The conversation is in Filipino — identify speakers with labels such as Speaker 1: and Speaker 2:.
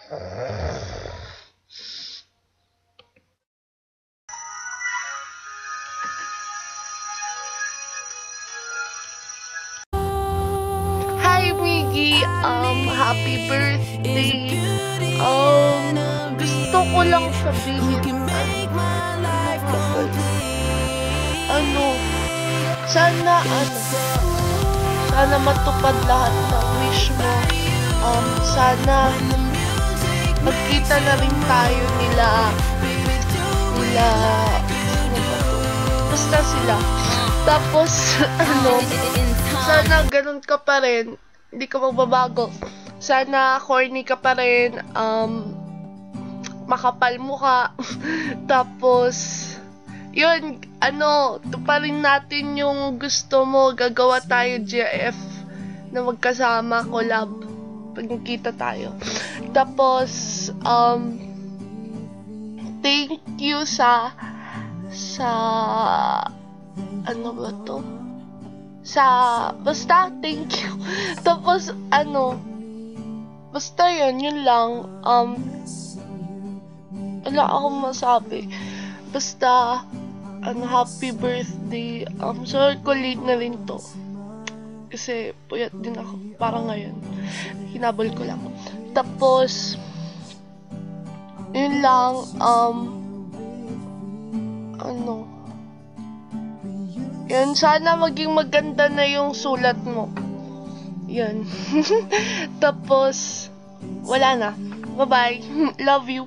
Speaker 1: Hi, Miggy! Happy birthday! Gusto ko lang sabihin, sana matupad lahat ng wish mo. Sana magkita na rin tayo nila, basta sila. Tapos, sana ganun ka pa rin, hindi ka magbabago. Sana corny ka pa rin, makapal mukha. Tapos, yun, tuparin natin yung gusto mo. Gagawa tayo GIF na magkasama, collab, pag nagkita tayo. Tapos, thank you sa basta thank you. Tapos, basta yun lang. Wala akong masabi. Basta, happy birthday. Sorry ko late na rin to. Kasi, puyat din ako. Parang ngayon. Hinabol ko lang. Tapos, yun lang, yun, sana maging maganda na yung sulat mo. Yun. Tapos, wala na. Bye-bye. Love you.